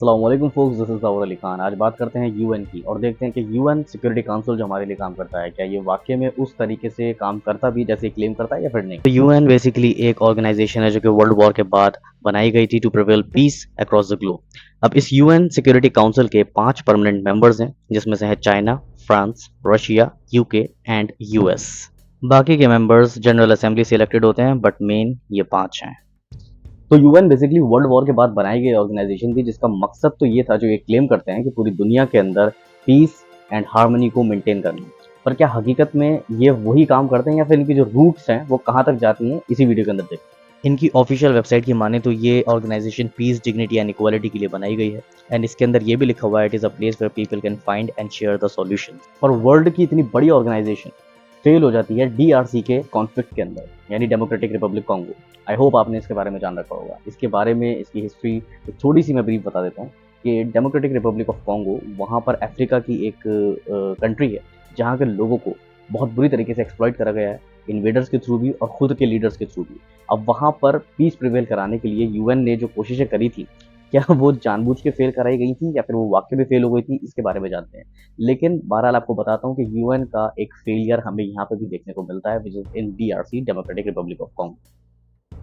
अस्सलामुअलैकुम folks, this is Dawood Ali Khan. आज बात करते हैं यूएन की और देखते हैं कि यूएन सिक्योरिटी काउंसिल जो हमारे लिए काम करता है, क्या ये वाकई में उस तरीके से काम करता भी जैसे क्लेम करता है या फिर नहीं। तो यूएन बेसिकली एक ऑर्गेनाइजेशन है जो कि वर्ल्ड वॉर के बाद बनाई गई थी to prevail peace across the globe. अब इस यूएन सिक्योरिटी काउंसिल के 5 परमानेंट मेंबर्स हैं, जिसमें से है China, France, Russia, UK and US. बाकी के मेंबर्स जनरल असेंबली से इलेक्टेड होते हैं, बट मेन ये 5 हैं। तो यूएन बेसिकली वर्ल्ड वॉर के बाद बनाई गई ऑर्गेनाइजेशन थी, जिसका मकसद तो ये था, जो ये क्लेम करते हैं कि पूरी दुनिया के अंदर पीस एंड हार्मनी को मेंटेन करना। पर क्या हकीकत में ये वही काम करते हैं या फिर इनकी जो रूट्स हैं वो कहाँ तक जाती हैं, इसी वीडियो के अंदर देखते हैं। इनकी ऑफिशियल वेबसाइट की माने तो ये organization peace, dignity and equality के लिए बनाई गई है। एंड इसके अंदर ये भी लिखा हुआ है, it is a place where people can find and share the solution. और वर्ल्ड की इतनी बड़ी ऑर्गेनाइजेशन फेल हो जाती है डीआरसी के कॉन्फ्लिक्ट के अंदर, यानी democratic Republic Congo. I hope आपने इसके बारे में जान रखा होगा। इसके बारे में इसकी हिस्ट्री थोड़ी सी मैं ब्रीफ बता देता हूँ कि डेमोक्रेटिक रिपब्लिक ऑफ कॉन्गो वहाँ पर अफ्रीका की एक कंट्री है जहाँ के लोगों को बहुत बुरी तरीके से एक्सप्लॉइट करा गया है, इन्वेडर्स के थ्रू भी और खुद के लीडर्स के थ्रू भी। अब वहाँ पर पीस प्रिवेल कराने के लिए यूएन ने जो कोशिशें करी थी, क्या वो जानबूझ के फेल कराई गई थी या फिर वो वाकई में फेल हो गई थी, इसके बारे में जानते हैं। लेकिन बहरहाल आपको बताता हूँ कि यूएन का एक फेलियर हमें यहाँ पे भी देखने को मिलता है, which is in DRC, democratic Republic of Congo.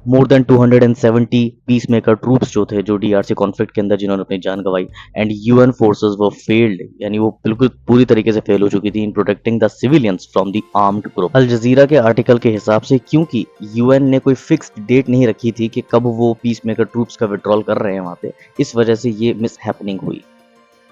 More than 270 peace maker troops जो थे, जो डीआरसी कॉन्फ्लिक्ट के अंदर जिन्होंने अपनी जान गंवाई, एंड यूएन फोर्सेस वो फेल्ड, यानी वो बिल्कुल पूरी तरीके से फेल हो चुकी थी in protecting the civilians from the armed group. Al Jazeera के आर्टिकल के हिसाब से, क्योंकि यूएन ने कोई फिक्स्ड डेट नहीं रखी थी कि कब वो पीस मेकर ट्रूप्स का विड्रॉल कर रहे हैं वहां पे, इस वजह से ये मिस हैपनिंग हुई।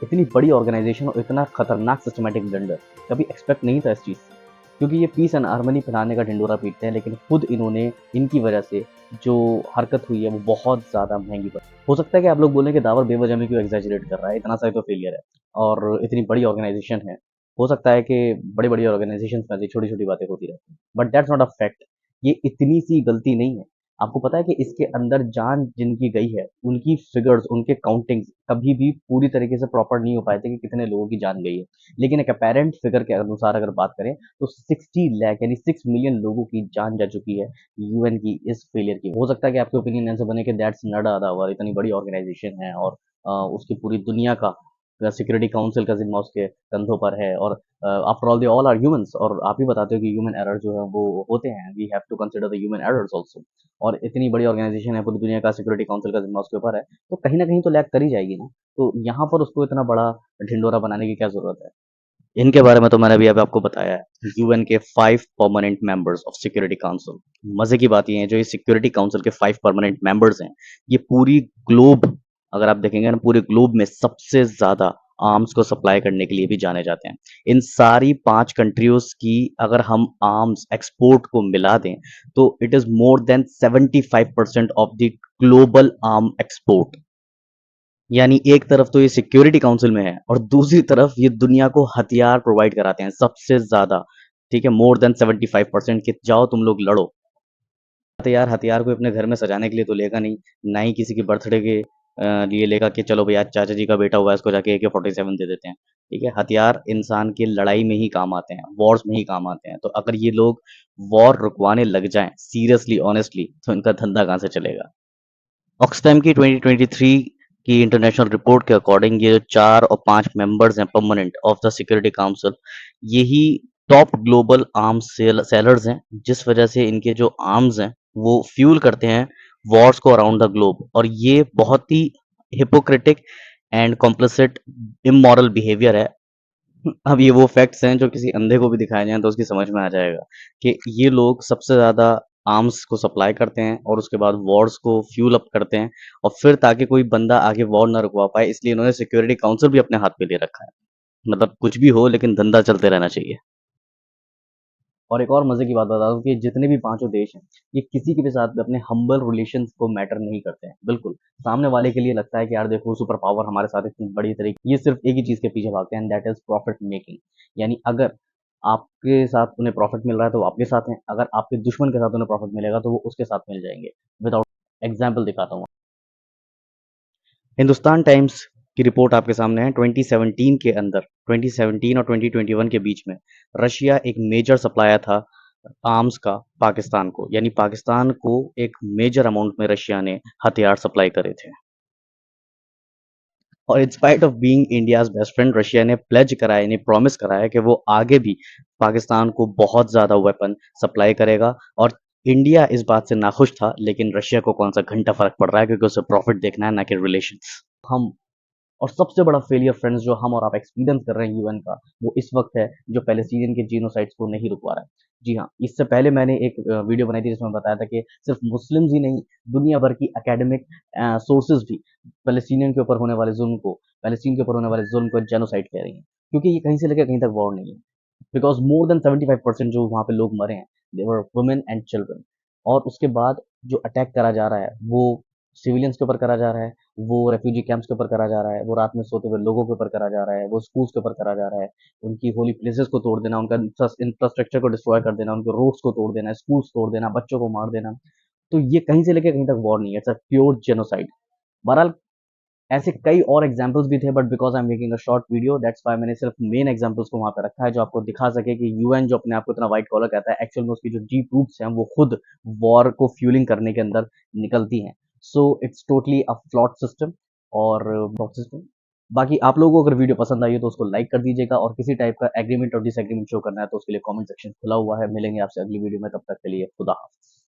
इतनी बड़ी ऑर्गेनाइजेशन और इतना खतरनाक सिस्टमेटिक ब्लंडर कभी एक्सपेक्ट नहीं था इस चीज़ से, क्योंकि ये पीस एंड हार्मनी फैलाने का ढिंडोरा पीटते हैं, लेकिन खुद इन्होंने, इनकी वजह से जो हरकत हुई है वो बहुत ज़्यादा महंगी पड़ी। हो सकता है कि आप लोग बोलें कि दावर बेवजह में क्यों एग्जैजरेट कर रहा है, इतना सा ही तो फेलियर है और इतनी बड़ी ऑर्गेनाइजेशन है। हो सकता है कि बड़ी बड़ी ऑर्गेनाइजेशन में ऐसी छोटी छोटी बातें होती रहती हैं, but that's not a fact. ये इतनी सी गलती नहीं है। आपको पता है कि इसके अंदर जान जिनकी गई है, उनकी फिगर्स, उनके काउंटिंग्स कभी भी पूरी तरीके से प्रॉपर नहीं हो पाए थे कि कितने लोगों की जान गई है। लेकिन एक अपेरेंट फिगर के अनुसार अगर बात करें तो 60 लाख यानी 6 मिलियन लोगों की जान जा चुकी है यूएन की इस फेलियर की। हो सकता है कि आपके ओपिनियन ऐसे बने कि दैट्स नॉट अ इतनी बड़ी ऑर्गेनाइजेशन है और उसकी पूरी दुनिया का सिक्योरिटी काउंसिल का जिम्मा उसके कंधों पर है, और after all they all are humans, और आप ही बताते हो कि ह्यूमन एरर जो है वो होते हैं, we have to consider the human errors also. और इतनी बड़ी ऑर्गेनाइजेशन है, पूरी दुनिया का सिक्योरिटी काउंसिल का जिम्मा उसके ऊपर है, तो कहीं ना कहीं तो लैग कर ही जाएगी ना। तो यहाँ पर उसको इतना बड़ा ढिंडोरा बनाने की क्या जरूरत है। इनके बारे में तो मैंने अभी आपको बताया है, यूएन के 5 permanent members of security council. मजे की बात ये है, जो ये सिक्योरिटी काउंसिल के 5 परमानेंट मेंबर्स हैं, ये पूरी ग्लोब, अगर आप देखेंगे ना, पूरे ग्लोब में सबसे ज्यादा आर्म्स को सप्लाई करने के लिए भी जाने जाते हैं। इन सारी 5 कंट्रीज की अगर हम आर्म्स एक्सपोर्ट को मिला दें तो it is more than 75% of the global arm export. यानी एक तरफ तो ये सिक्योरिटी काउंसिल में है और दूसरी तरफ ये दुनिया को हथियार प्रोवाइड कराते हैं सबसे ज्यादा। ठीक है, मोर देन 75% के, जाओ तुम लोग लड़ो। तो यार, हथियार को अपने घर में सजाने के लिए तो लेगा नहीं, ना ही किसी के बर्थडे के लिए लेगा कि चलो भैया चाचा जी का बेटा हुआ है, इसको जाके AK-47 दे देते हैं। ठीक है, हथियार इंसान की लड़ाई में ही काम आते हैं, वॉर्स में ही काम आते हैं। तो अगर ये लोग वॉर रुकवाने लग जाएं सीरियसली, ऑनेस्टली, तो इनका धंधा कहाँ से चलेगा। ऑक्सफैम की 2023 की इंटरनेशनल रिपोर्ट के अकॉर्डिंग, ये जो 4 और 5 मेंबर्स हैं permanent of the security council, यही टॉप ग्लोबल आर्म्स सेलर्स हैं, जिस वजह से इनके जो आर्म्स हैं वो फ्यूल करते हैं वॉर्स को अराउंड द ग्लोब। और ये बहुत ही hypocritic and complicit immoral behaviour है। अब ये वो फैक्ट्स हैं जो किसी अंधे को भी दिखाए जाएं तो उसकी समझ में आ जाएगा कि ये लोग सबसे ज्यादा आर्म्स को सप्लाई करते हैं और उसके बाद वॉर्स को फ्यूल अप करते हैं, और फिर ताकि कोई बंदा आगे वॉर ना रुकवा पाए, इसलिए इन्होंने सिक्योरिटी काउंसिल भी अपने हाथ में ले रखा है। मतलब कुछ भी हो, लेकिन धंधा चलते रहना चाहिए। और एक और मजे की बात बता दूं कि जितने भी पांचों देश हैं, ये किसी के भी साथ भी अपने हम्बल रिलेशंस को मैटर नहीं करते हैं बिल्कुल। सामने वाले के लिए लगता है कि यार देखो, सुपर पावर हमारे साथ इतनी बड़ी तरीके, ये सिर्फ एक ही चीज के पीछे भागते हैं, and that is profit making. यानी अगर आपके साथ उन्हें प्रॉफिट मिल रहा है तो वो आपके साथ हैं, अगर आपके दुश्मन के साथ उन्हें प्रॉफिट मिलेगा तो वो उसके साथ मिल जाएंगे। विदाउट एग्जाम्पल दिखाता हूँ। हिंदुस्तान टाइम्स की रिपोर्ट आपके सामने है। 2017 के अंदर, 2017 और 2021 के बीच में, रशिया एक मेजर सप्लायर था आर्म्स का पाकिस्तान को, यानी पाकिस्तान को एक मेजर अमाउंट में रशिया ने हथियार सप्लाई करे थे। और in spite of being India's best friend, Russia ने प्लेज करा है, यानी प्रॉमिस करा है कि वो आगे भी पाकिस्तान को बहुत ज़्यादा वेपन सप्लाई करेगा। और इंडिया इस बात से नाखुश था, लेकिन रशिया को कौन सा घंटा फ़र्क पड़ रहा है, क्योंकि उसे प्रॉफिट देखना है, ना कि रिलेशंस। हम और सबसे बड़ा फेलियर फ्रेंड्स जो हम और आप एक्सपीरियंस कर रहे हैं यूएन का, वो इस वक्त है जो पैलेस्टीनियन के जीनोसाइड्स को नहीं रुकवा रहा है। जी हाँ, इससे पहले मैंने एक वीडियो बनाई थी जिसमें बताया था कि सिर्फ मुस्लिम्स ही नहीं, दुनिया भर की एकेडमिक सोर्सेज भी पैलेस्टीनियन के ऊपर होने वाले जुल्म को, पैलेस्टीन के ऊपर होने वाले जुल्म को जेनोसाइड कह रही हैं, क्योंकि ये कहीं से लेकर कहीं तक वॉर नहीं है। बिकॉज मोर देन 75% जो वहाँ पे लोग मरे हैं, देवर वुमेन एंड चिल्ड्रन। और उसके बाद जो अटैक करा जा रहा है वो सिविलियंस के ऊपर करा जा रहा है, वो रेफ्यूजी कैंप्स के ऊपर करा जा रहा है, वो रात में सोते हुए लोगों के ऊपर करा जा रहा है, वो स्कूल्स के ऊपर करा जा रहा है। उनकी होली प्लेसेस को तोड़ देना, उनका इंफ्रास्ट्रक्चर को डिस्ट्रॉय कर देना, उनके रोड्स को तोड़ देना, स्कूल्स तोड़ देना, बच्चों को मार देना। तो ये कहीं से लेकर कहीं तक वॉर नहीं है, इट्स अ प्योर जेनोसाइड। बहरहाल ऐसे कई और एग्जाम्पल्स भी थे, but because I am making a short video, that's why मैंने सिर्फ मेन एग्जाम्पल्स को वहां पे रखा है, जो आपको दिखा सके कि यूएन जो अपने आप को इतना वाइट कॉलर कहता है, एक्चुअल में उसकी जो डीप रूट्स हैं वो खुद वॉर को फ्यूलिंग करने के अंदर निकलती हैं। So it's totally a flawed system और ब्लॉक सिस्टम। बाकी आप लोगों को अगर वीडियो पसंद आई हो तो उसको लाइक कर दीजिएगा, और किसी टाइप का एग्रीमेंट और डिसएग्रीमेंट शो करना है तो उसके लिए कमेंट सेक्शन खुला हुआ है। मिलेंगे आपसे अगली वीडियो में, तब तक के लिए खुदा हाफिज।